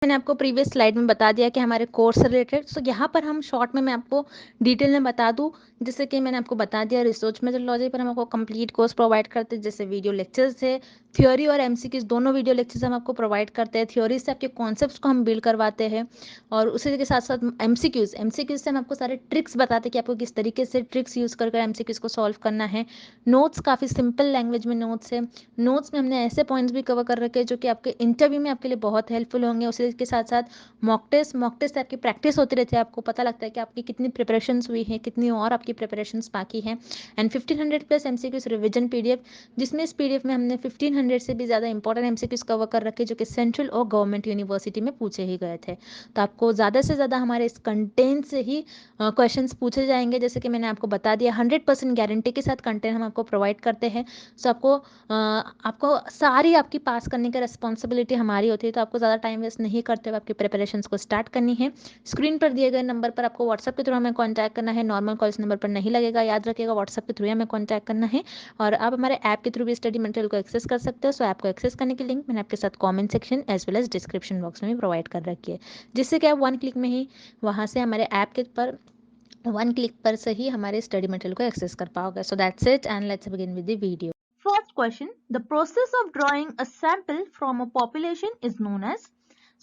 मैंने आपको previous slide में बता दिया कि हमारे कोर्स से रिलेटेड। सो यहाँ पर हम शॉर्ट में मैं आपको डिटेल में बता दूँ, जैसे कि मैंने आपको बता दिया रिसर्च मेथोडोलॉजी पर हम आपको कंप्लीट कोर्स प्रोवाइड करते हैं, जैसे वीडियो लेक्चर्स है, थ्योरी और एमसीक्यूज दोनों वीडियो लेक्चर्स हम आपको प्रोवाइड करते हैं। थ्योरी से आपके कॉन्सेप्ट्स को हम बिल्ड करवाते हैं और उसी के साथ साथ एमसीक्यूज से हम आपको सारे ट्रिक्स बताते हैं कि आपको किस तरीके से ट्रिक्स यूज़ कर एमसीक्यूज को सॉल्व करना है। नोट्स काफ़ी सिंपल लैंग्वेज में नोट्स है। नोट्स में हमने ऐसे पॉइंट्स भी कवर कर रखे हैं जो कि आपके इंटरव्यू में आपके लिए बहुत हेल्पफुल होंगे। उसी के साथ साथ मॉक टेस्ट से आपकी प्रैक्टिस होती रहती है, आपको पता लगता है कि आपकी कितनी प्रिपरेशंस हुई है, कितनी और आपकी प्रिपरेशंस बाकी हैं। And 1500 plus MCQs revision PDF, जिसमें इस पीडीएफ में हमने 1500 से भी ज़्यादा इंपॉर्टेंट एमसीक्यूज कवर कर रखे जो कि सेंट्रल और गवर्नमेंट यूनिवर्सिटी में पूछे ही गए थे। तो आपको ज़्यादा से ज़्यादा हमारे इस कंटेंट से ही क्वेश्चंस पूछे जाएंगे। जैसे कि मैंने आपको बता दिया 100% गारंटी के साथ कंटेंट हम आपको प्रोवाइड करते हैं। सो आपको सारी आपकी पास करने की रिस्पॉन्सिबिलिटी हमारी होती है, तो आपको ज़्यादा टाइम वेस्ट नहीं करते हुए आपकी प्रिपरेशंस को स्टार्ट करनी है। स्क्रीन पर दिए गए नंबर पर आपको व्हाट्सएप के थ्रू हमें कॉन्टैक्ट करना है, नॉर्मल कॉल इस नंबर पर नहीं लगेगा, याद रखिएगा व्हाट्सएप के थ्रू हमें कॉन्टैक्ट करना है। और आप हमारे ऐप के थ्रू भी स्टडी मटेरियल को एक्सेस कर सकते हो। सो ऐप को एक्सेस करने की लिंक मैंने आपके साथ comment section as well as description box में भी प्रोवाइड कर रखी है, जिससे कि आप 1 क्लिक में ही वहाँ से हमारे ऐप के पर 1 क्लिक पर से ही हमारे स्टडी मटेरियल को एक्सेस कर पाओगे। So that's it and let's begin with the video. First question, the process of drawing a sample from a population is known as।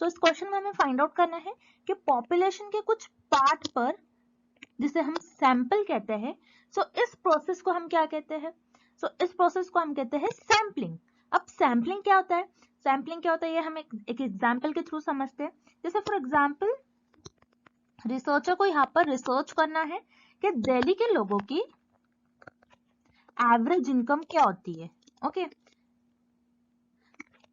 So इस क्वेश्चन में हमें फाइंड आउट करना है कि पॉपुलेशन के कुछ पार्ट पर जिसे हम सैंपल कहते हैं, सो इस प्रोसेस को हम क्या कहते हैं? सो इस प्रोसेस को हम कहते हैं सैंपलिंग। अब सैंपलिंग क्या होता है? सैंपलिंग क्या होता है ये हम एक एग्जांपल के थ्रू समझते हैं। जैसे फॉर एग्जांपल रिसर्चर को यहाँ पर रिसर्च करना है कि दिल्ली के लोगों की एवरेज इनकम क्या होती है। ओके,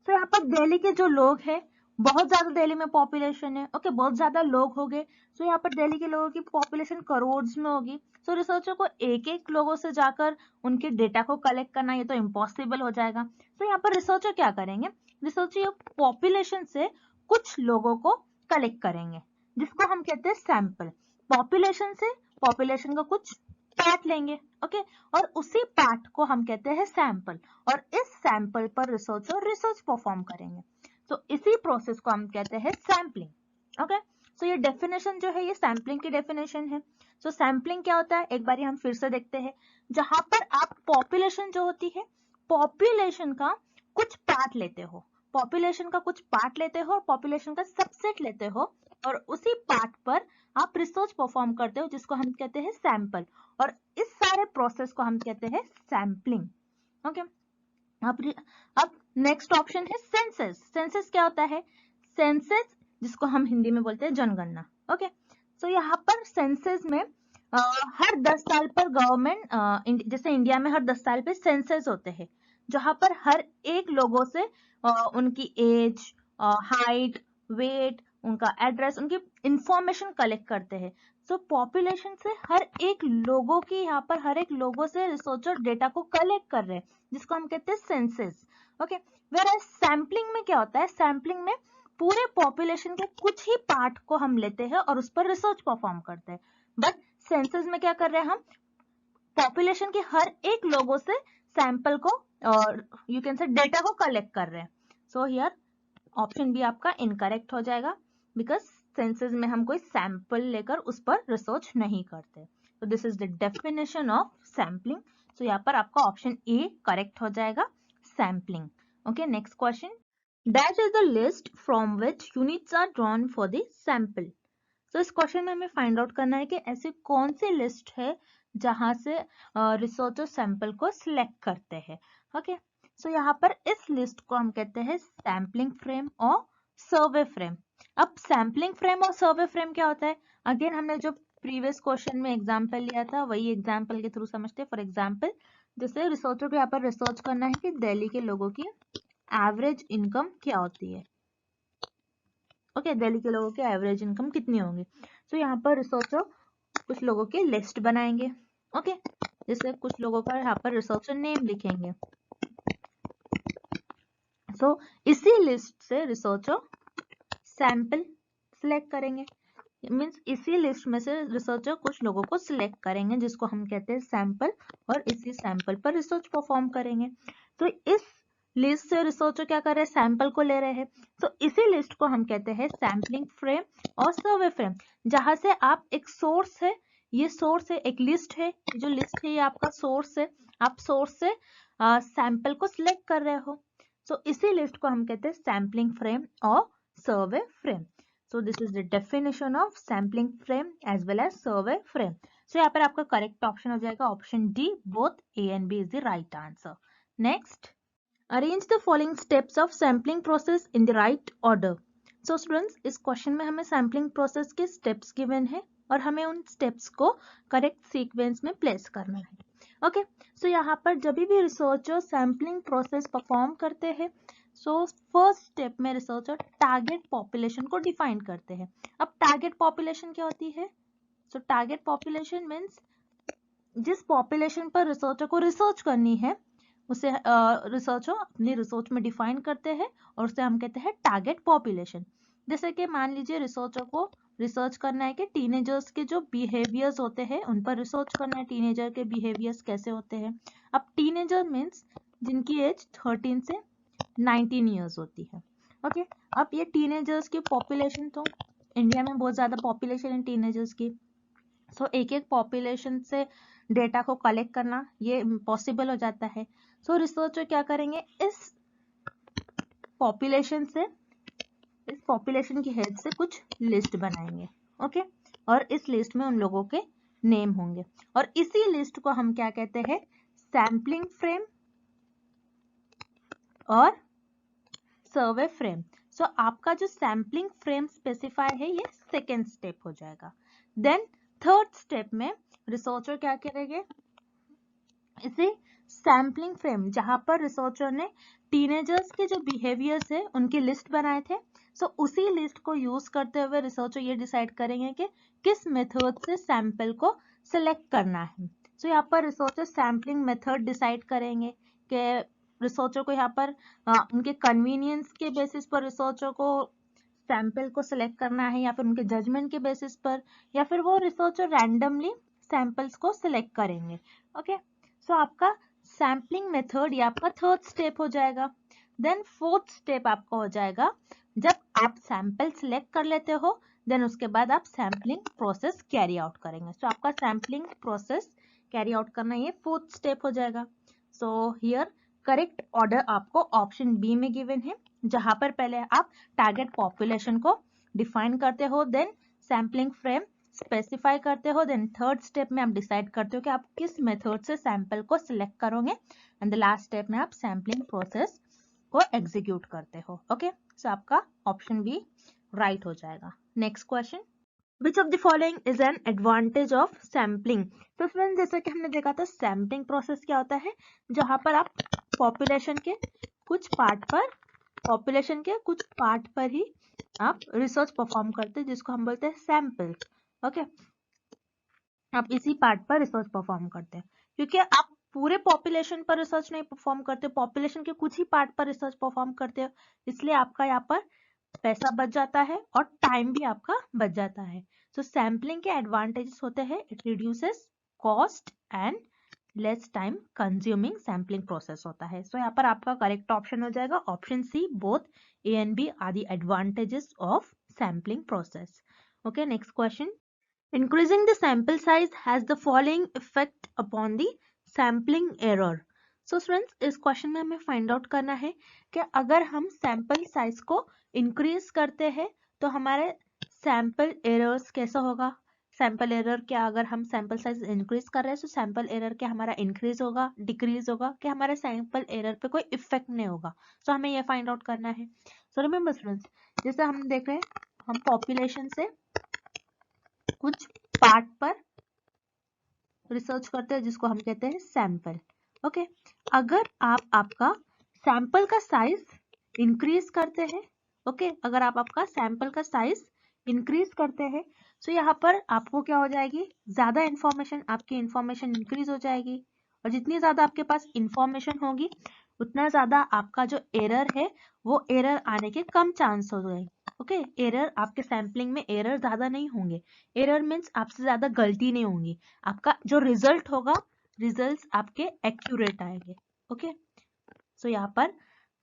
तो यहाँ पर दिल्ली के जो लोग हैं, बहुत ज्यादा दिल्ली में पॉपुलेशन है। ओके, बहुत ज्यादा लोग हो गए। सो यहाँ पर दिल्ली के लोगों की पॉपुलेशन करोड़ में होगी। सो रिसर्चर को एक एक लोगों से जाकर उनके डेटा को कलेक्ट करना ये तो इम्पॉसिबल हो जाएगा। तो यहाँ पर रिसर्चर क्या करेंगे? रिसर्चर पॉपुलेशन से कुछ लोगों को कलेक्ट करेंगे, जिसको हम कहते हैं सैंपल। पॉपुलेशन से पॉपुलेशन का कुछ पार्ट लेंगे। ओके, और उसी पार्ट को हम कहते हैं सैंपल, और इस सैंपल पर रिसर्चर रिसर्च परफॉर्म करेंगे। तो इसी प्रोसेस को हम कहते हैं सैंपलिंग। ओके, सो ये डेफिनेशन जो है ये सैंपलिंग की डेफिनेशन है। सो सैंपलिंग क्या होता है एक बार हम फिर से देखते हैं। जहां पर आप पॉपुलेशन जो होती है, पॉपुलेशन का कुछ पार्ट लेते हो, पॉपुलेशन का कुछ पार्ट लेते हो और पॉपुलेशन का सबसेट लेते हो, और उसी पार्ट पर आप रिसर्च परफॉर्म करते हो, जिसको हम कहते हैं सैंपल। और इस सारे प्रोसेस को हम कहते हैं सैंपलिंग। ओके, अब नेक्स्ट ऑप्शन है सेंसस। सेंसस क्या होता है? सेंसस, जिसको हम हिंदी में बोलते हैं जनगणना। ओके, सो यहाँ पर सेंसस में हर 10 साल पर गवर्नमेंट, जैसे इंडिया में हर 10 साल पे सेंसस होते हैं, जहां पर हर एक लोगों से उनकी एज, हाइट, वेट, उनका एड्रेस, उनकी इंफॉर्मेशन कलेक्ट करते हैं। सो पॉपुलेशन से हर एक लोगों की, यहाँ पर हर एक लोगों से रिसर्चर डेटा को कलेक्ट कर रहे हैं, जिसको हम कहते हैं सेंसस। ओके, वेयर सैंपलिंग में क्या होता है? सैंपलिंग में पूरे पॉपुलेशन के कुछ ही पार्ट को हम लेते हैं और उस पर रिसर्च परफॉर्म करते हैं। बट सेंसस में क्या कर रहे हैं हम? पॉपुलेशन के हर एक लोगों से सैंपल को, और यू कैन से डेटा को कलेक्ट कर रहे हैं। सो हियर ऑप्शन बी आपका इनकरेक्ट हो जाएगा, बिकॉज सेंसस में हम कोई सैंपल लेकर उस पर रिसर्च नहीं करते। तो this is the definition of sampling. So यहाँ पर आपका ऑप्शन ए करेक्ट हो जाएगा, sampling. Okay, next question, that is the list from which units are drawn for the sample. तो इस क्वेश्चन में हमें फाइंड आउट करना है कि ऐसी कौन सी लिस्ट है जहां से रिसर्चर सैंपल को सिलेक्ट करते हैं। ओके, सो यहाँ पर इस लिस्ट को हम कहते हैं सैंपलिंग फ्रेम और सर्वे फ्रेम। अब सैंपलिंग फ्रेम और सर्वे फ्रेम क्या होता है? अगेन हमने जो प्रीवियस क्वेश्चन में एग्जांपल लिया था, वही एग्जांपल के थ्रू समझते हैं। फॉर एग्जांपल, जैसे रिसर्चर को यहाँ पर रिसर्च करना है कि दिल्ली के लोगों की एवरेज इनकम क्या होती है। ओके, दिल्ली के लोगों की एवरेज इनकम कितनी होगी। सो यहाँ पर रिसर्चर कुछ लोगों की लिस्ट बनाएंगे। ओके, जैसे कुछ लोगों का यहाँ पर रिसर्चर नेम लिखेंगे। सो इसी लिस्ट से रिसर्चर सैंपल सिलेक्ट करेंगे। मीन्स इसी लिस्ट में से रिसर्चर कुछ लोगों को सिलेक्ट करेंगे, जिसको हम कहते हैं सैंपल, और इसी सैंपल पर रिसर्च परफॉर्म करेंगे। तो इस लिस्ट से रिसर्चर क्या कर रहे हैं, सैंपल को ले रहे हैं। तो इसी लिस्ट को हम कहते हैं सैम्पलिंग फ्रेम और सर्वे फ्रेम, जहां से आप एक सोर्स है, ये सोर्स है, एक लिस्ट है, जो लिस्ट है ये आपका सोर्स है, आप सोर्स से सैंपल को सिलेक्ट कर रहे हो। सो इसी लिस्ट को हम कहते हैं सैम्पलिंग फ्रेम और सर्वे frame. So this is the definition of sampling frame as well as survey frame. So यहाँ पर आपका करेक्ट ऑप्शन हो जाएगा option D, both A and B is the right answer. Next, arrange the following steps of sampling process in the right order. So students, इस question में हमें sampling process के steps given है और हमें उन स्टेप्स को करेक्ट सीक्वेंस में प्लेस करना है। ओके, सो यहाँ पर जब भी रिसर्चर सैम्पलिंग प्रोसेस परफॉर्म करते हैं, सो फर्स्ट स्टेप में रिसर्चर टारगेट पॉपुलेशन को डिफाइन करते हैं। अब टारगेट पॉपुलेशन क्या होती है? सो टारगेट पॉपुलेशन मीन्स जिस पॉपुलेशन पर रिसर्चर को रिसर्च करनी है उसे रिसर्चर अपनी रिसर्च में डिफाइन करते हैं और उसे हम कहते हैं टारगेट पॉपुलेशन। जैसे कि मान लीजिए रिसर्चर को रिसर्च करना है कि टीनेजर्स के जो बिहेवियर्स होते हैं उन पर रिसर्च करना है, टीनेजर के बिहेवियर्स कैसे होते हैं। अब टीनेजर मीन्स जिनकी एज 13 से 19 ईयर्स होती है। ओके, अब ये टीनेजर्स की पॉपुलेशन, तो इंडिया में बहुत ज्यादा पॉपुलेशन है टीनेजर्स की, सो एक एक पॉपुलेशन से डेटा को कलेक्ट करना ये पॉसिबल हो जाता है। सो रिसर्चर क्या करेंगे, इस पॉपुलेशन की हेल्प से कुछ लिस्ट बनाएंगे। ओके, और इस लिस्ट में उन लोगों के नेम होंगे और इसी लिस्ट को हम क्या कहते हैं, सैम्पलिंग फ्रेम और सर्वे फ्रेम। सो आपका जो सैम्पलिंग फ्रेम स्पेसिफाई है ये सेकेंड स्टेप हो जाएगा। देन थर्ड स्टेप में रिसर्चर क्या करेंगे, इसे सैम्पलिंग फ्रेम जहां पर रिसर्चर ने टीनेजर्स के जो बिहेवियर्स है उनकी लिस्ट बनाए थे, सो उसी लिस्ट को यूज करते हुए रिसर्चर ये डिसाइड करेंगे कि किस मेथड से सैंपल को सिलेक्ट करना है। सो यहाँ पर रिसर्चर सैम्पलिंग मेथड डिसाइड करेंगे कि रिसर्चर को यहाँ पर उनके कन्वीनियंस के बेसिस पर रिसर्चर को सैंपल को सिलेक्ट करना है या फिर उनके जजमेंट के बेसिस पर, या फिर वो रिसर्चर रैंडमली सैंपल्स को सिलेक्ट करेंगे। ओके, सो आपका सैम्पलिंग मेथड ये आपका थर्ड स्टेप हो जाएगा। देन फोर्थ स्टेप आपका हो जाएगा जब आप सैंपल सिलेक्ट कर लेते हो, देन उसके बाद आप सैम्पलिंग प्रोसेस कैरी आउट करेंगे। सो आपका सैम्पलिंग प्रोसेस कैरी आउट करना ये फोर्थ स्टेप हो जाएगा। सो हियर करेक्ट ऑर्डर आपको ऑप्शन बी में गिवन है, जहां पर पहले आप टारगेट पॉपुलेशन को डिफाइन करते हो, देन सैम्पलिंग फ्रेम स्पेसिफाई करते हो, देन थर्ड स्टेप में आप डिसाइड करते हो कि आप किस मेथड से सैंपल को सिलेक्ट करोगे, एंड द लास्ट स्टेप में आप सैम्पलिंग प्रोसेस को एग्जीक्यूट करते हो। ओके, सो आपका ऑप्शन बी राइट हो जाएगा। Next question, Which of the following is an advantage of sampling? तो फ्रेंड्स जैसा कि हमने देखा था सैम्पलिंग प्रोसेस क्या होता है, जहां पर आप पॉपुलेशन के कुछ पार्ट पर ही आप रिसर्च परफॉर्म करते हैं, जिसको हम बोलते हैं सैंपल। ओके, आप इसी पार्ट पर रिसर्च परफॉर्म करते हैं, क्योंकि आप पूरे पॉपुलेशन पर रिसर्च नहीं परफॉर्म करते, पॉपुलेशन के कुछ ही पार्ट पर रिसर्च परफॉर्म करते हो, इसलिए आपका यहाँ पर पैसा बच जाता है और टाइम भी आपका बच जाता है। सो सैम्पलिंग के एडवांटेजेस होते हैं, it reduces cost and less time consuming sampling process होता है। सो यहाँ पर आपका करेक्ट ऑप्शन हो जाएगा option C, both A and B are the advantages of sampling process. Okay, next question, increasing the sample size has the following effect upon the sampling error. So friends, इस question में हमें find out करना है कि अगर हम sample size को increase करते हैं तो हमारे सैंपल एरर्स कैसा होगा। सैंपल एरर क्या, अगर हम सैंपल साइज इंक्रीज कर रहे हैं तो सैंपल एरर क्या हमारा इंक्रीज होगा, डिक्रीज होगा, कि हमारे सैंपल एरर पे कोई इफेक्ट नहीं होगा। सो हमें ये फाइंड आउट करना है। सो रिमेंबर फ्रेंड्स, जैसे हम देख रहे हैं हम पॉपुलेशन से कुछ पार्ट पर रिसर्च करते हैं जिसको हम कहते हैं सैंपल। ओके, अगर आप आपका सैंपल का साइज इंक्रीज करते हैं, ओके, अगर आप आपका सैंपल का साइज इंक्रीज करते हैं, तो यहाँ पर आपको क्या हो जाएगी, ज्यादा इंफॉर्मेशन, आपकी इंफॉर्मेशन इंक्रीज हो जाएगी, और जितनी ज्यादा आपके पास इंफॉर्मेशन होगी उतना ज्यादा आपका जो एरर है वो एरर आने के कम चांस हो गए। ओके, एरर आपके सैम्पलिंग में एरर ज्यादा नहीं होंगे, एरर मीन्स आपसे ज्यादा गलती नहीं होंगी, आपका जो रिजल्ट होगा, रिजल्ट्स आपके एक्यूरेट आएंगे। ओके, सो यहाँ पर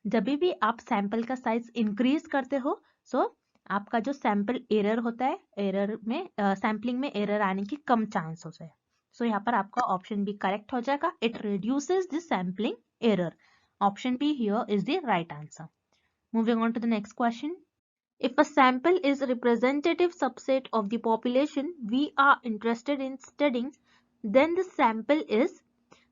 जब भी आप सैंपल का साइज इंक्रीज करते हो सो आपका जो सैंपल एरर होता है, एरर में सैम्पलिंग में एरर आने की कम चांस हो जाए। सो यहाँ पर आपका ऑप्शन बी करेक्ट हो जाएगा, it reduces the sampling error. Option B here is the right answer. Moving on to the next question. If a sample is a representative subset of the population we are interested in studying, then the sample is।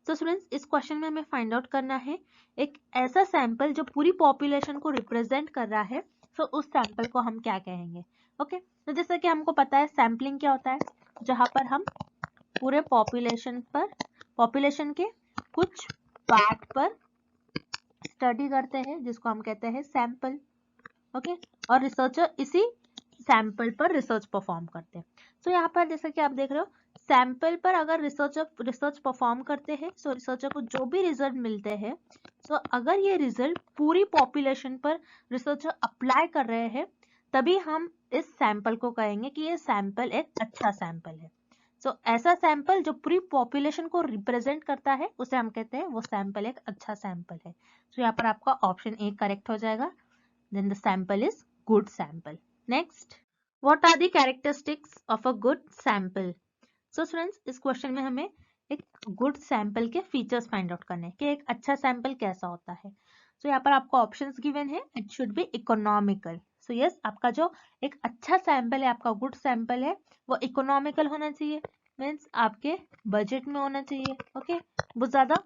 So students, इस question में हमें find out करना है एक ऐसा sample जो पूरी population को रिप्रेजेंट कर रहा है, तो उस सैंपल को हम क्या कहेंगे। ओके तो जैसा कि हमको पता है सैम्पलिंग क्या होता है, जहां पर हम पूरे पॉपुलेशन के कुछ पार्ट पर स्टडी करते हैं जिसको हम कहते हैं सैंपल। ओके और रिसर्चर इसी सैंपल पर रिसर्च परफॉर्म करते हैं। तो यहाँ पर जैसे कि आप देख रहे हो सैंपल पर अगर रिसर्चर रिसर्च परफॉर्म करते हैं सो रिसर्चर को जो भी रिजल्ट मिलते हैं, सो अगर ये रिजल्ट पूरी पॉपुलेशन पर रिसर्चर अप्लाई कर रहे हैं तभी हम इस सैंपल को कहेंगे कि ये सैंपल एक अच्छा सैंपल है। सो ऐसा सैंपल जो पूरी पॉपुलेशन को रिप्रेजेंट करता है उसे हम कहते हैं वो सैंपल एक अच्छा सैंपल है। तो यहाँ पर आपका ऑप्शन ए करेक्ट हो जाएगा, then the sample is good sample. Next, what are the characteristics of a good sample? So students, इस क्वेश्चन में हमें एक गुड सैंपल के फीचर्स फाइंड आउट करने हैं कि एक अच्छा सैंपल कैसा होता है। तो यहाँ पर आपको ऑप्शंस गिवन है, it should B economical. So yes, आपका जो एक अच्छा सैंपल है, आपका गुड सैंपल है, वो इकोनॉमिकल होना चाहिए, मीन्स आपके बजट में होना चाहिए। ओके बहुत ज्यादा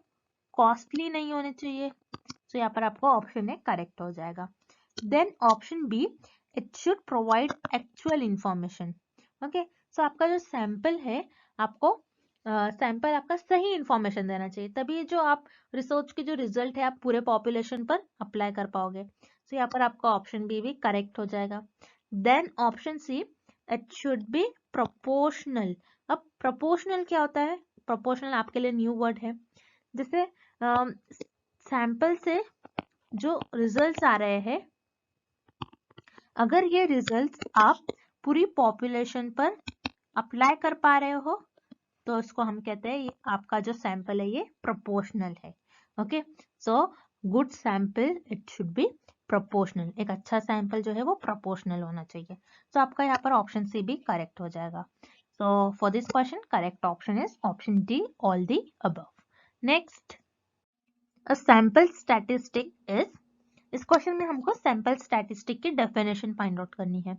कॉस्टली नहीं होने चाहिए। तो यहाँ पर आपको ऑप्शन ए करेक्ट हो जाएगा। Then option B, it should provide actual information. Okay, so आपका जो सैंपल है आपको सैंपल आपका सही इंफॉर्मेशन देना चाहिए, तभी जो आप रिसर्च के जो रिजल्ट है आप पूरे पॉपुलेशन पर अप्लाई कर पाओगे। तो यहाँ पर आपका ऑप्शन बी भी करेक्ट हो जाएगा। Then option C, it should be proportional. अब प्रोपोर्शनल क्या होता है, प्रोपोर्शनल आपके लिए न्यू वर्ड है। जैसे सैंपल से जो रिजल्ट्स आ रहे हैं, अगर ये रिजल्ट्स आप पूरी पॉपुलेशन पर अप्लाई कर पा रहे हो तो इसको हम कहते हैं आपका जो सैंपल है ये प्रोपोर्शनल है। Okay so good sample it should be proportional, एक अच्छा सैंपल जो है वो प्रोपोर्शनल होना चाहिए। तो आपका यहाँ पर ऑप्शन सी भी करेक्ट हो जाएगा। So for this question correct option is option D, all the above. Next, a sample statistic is. इस क्वेश्चन में हमको सैंपल स्टैटिस्टिक की डेफिनेशन फाइंड आउट करनी है।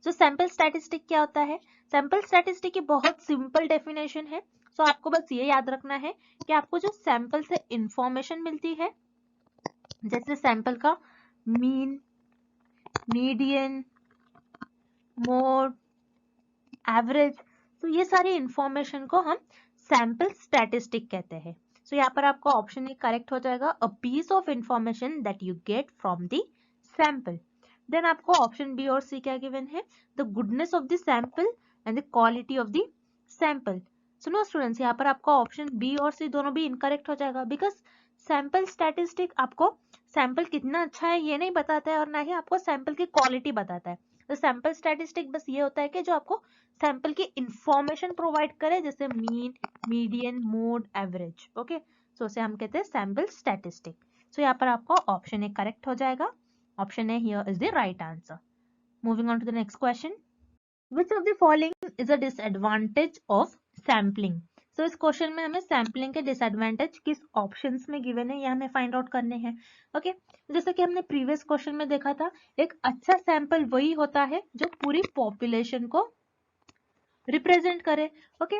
तो सैंपल स्टैटिस्टिक क्या होता है, सैंपल स्टैटिस्टिक की बहुत सिंपल डेफिनेशन है। सो आपको बस ये याद रखना है कि आपको जो सैंपल से इंफॉर्मेशन मिलती है, जैसे सैंपल का मीन, मीडियन, मोड, एवरेज, तो ये सारी इंफॉर्मेशन को हम सैंपल स्टैटिस्टिक कहते हैं। सो यहाँ पर आपका ऑप्शन ए करेक्ट हो जाएगा, a piece of information that you get from the sample. Then आपको ऑप्शन बी और सी क्या गिवन है, the goodness of the sample and the quality of the sample. सुनो स्टूडेंट्स, यहाँ पर आपका ऑप्शन बी और सी दोनों भी इनकरेक्ट हो जाएगा, बिकॉज सैंपल स्टैटिस्टिक आपको सैंपल कितना अच्छा है ये नहीं बताता है और ना ही आपको सैंपल की क्वालिटी बताता है। तो सैंपल स्टैटिस्टिक बस ये होता है कि जो आपको सैंपल की इंफॉर्मेशन प्रोवाइड करे, जैसे mean, median, mode, average. Okay so उसे हम कहते हैं सैंपल स्टैटिस्टिक। सो यहाँ पर आपको ऑप्शन ए करेक्ट हो जाएगा, option A here is the right answer. Moving on to the next question, which of the following is a disadvantage of sampling? So इस क्वेश्चन में हमें सैम्पलिंग के डिसएडवांटेज किस ऑप्शंस में गिवन है ये हमें फाइंड आउट करने हैं। ओके जैसे कि हमने प्रीवियस क्वेश्चन में देखा था, एक अच्छा सैंपल वही होता है जो पूरी पॉपुलेशन को रिप्रेजेंट करे। ओके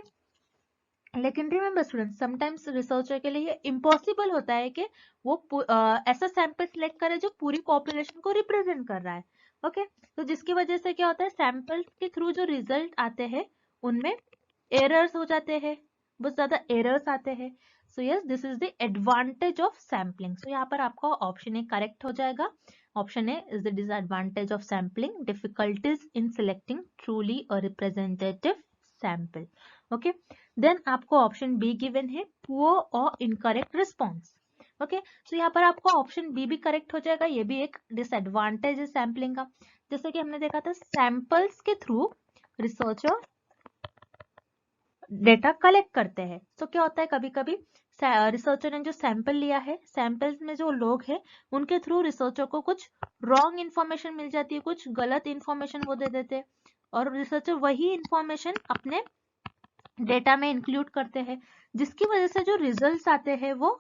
लेकिन रिमेंबर स्टूडेंट्स, समटाइम्स रिसर्चर के लिए इम्पॉसिबल होता है कि वो ऐसा सैंपल सिलेक्ट करे जो पूरी पॉपुलेशन को रिप्रेजेंट कर रहा है। ओके तो जिसकी वजह से क्या होता है, सैंपल के थ्रू जो रिजल्ट आते हैं उनमें एरर्स हो जाते हैं, बहुत ज्यादा एरर्स आते हैं। So yes this is the advantage of sampling. So यहाँ पर आपका ऑप्शन ए करेक्ट हो जाएगा, option A is the disadvantage of sampling, difficulties in selecting truly a representative sample. Okay then आपको ऑप्शन बी गिवन है, poor or incorrect response. Okay तो यहाँ पर आपको ऑप्शन बी भी करेक्ट हो जाएगा, ये भी एक डिसएडवांटेज है सैम्पलिंग का। जैसे कि हमने देखा था सैंपल्स के थ्रू रिसर्चर डेटा कलेक्ट करते हैं। तो क्या होता है, कभी कभी रिसर्चर ने जो सैंपल लिया है, सैंपल्स में जो लोग हैं उनके थ्रू रिसर्चर को कुछ रॉन्ग इंफॉर्मेशन मिल जाती है, कुछ गलत इंफॉर्मेशन वो दे देते हैं, और रिसर्चर वही इंफॉर्मेशन अपने डेटा में इंक्लूड करते हैं, जिसकी वजह से जो रिजल्ट्स आते हैं वो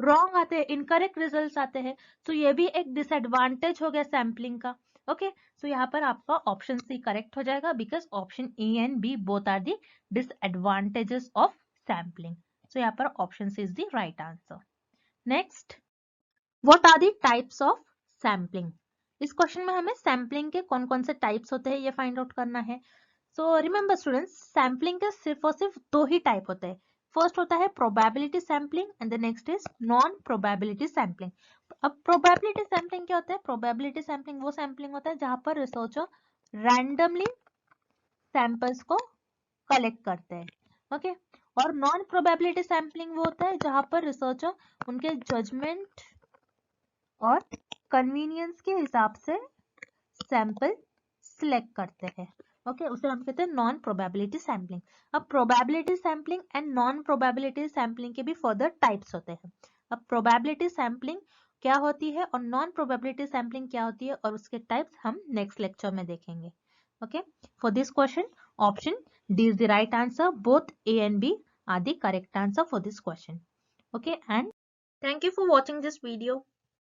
रॉन्ग आते हैं, इनकरेक्ट रिजल्ट्स आते हैं। तो ये भी एक डिसएडवांटेज हो गया सैम्पलिंग का। ओके, सो यहाँ पर आपका ऑप्शन सी करेक्ट हो जाएगा, because option A and B both are the disadvantages of sampling. So यहाँ पर option C is the right answer. Next, what are the types of sampling? इस क्वेश्चन में हमें सैम्पलिंग के कौन कौन से टाइप्स होते हैं ये फाइंड आउट करना है। सो रिमेंबर स्टूडेंट्स, सैम्पलिंग के सिर्फ और सिर्फ दो ही टाइप होते हैं। फर्स्ट होता है probability sampling and the next is non probability sampling. अब प्रोबेबिलिटी सैम्पलिंग क्या होता है? प्रोबेबिलिटी सैम्पलिंग वो सैम्पलिंग होता है जहां पर रिसर्चर रैंडमली सैंपल्स को कलेक्ट करते हैं। ओके, और नॉन प्रोबेबिलिटी सैम्पलिंग वो होता है जहां पर रिसर्चर उनके जजमेंट और कन्वीनियंस के हिसाब से सैंपल सिलेक्ट करते हैं। ओके, उसे हम कहते हैं नॉन प्रोबेबिलिटी सैम्पलिंग। अब probability sampling and non probability sampling के भी फर्दर टाइप्स होते हैं। अब प्रोबेबिलिटी सैम्पलिंग क्या होती है और नॉन प्रोबेबिलिटी सैम्पलिंग क्या होती है और उसके टाइप्स हम नेक्स्ट लेक्चर में देखेंगे। Okay, for this question option D is the right answer, both A and B are the correct answer for this question. Okay, and thank you for watching this video.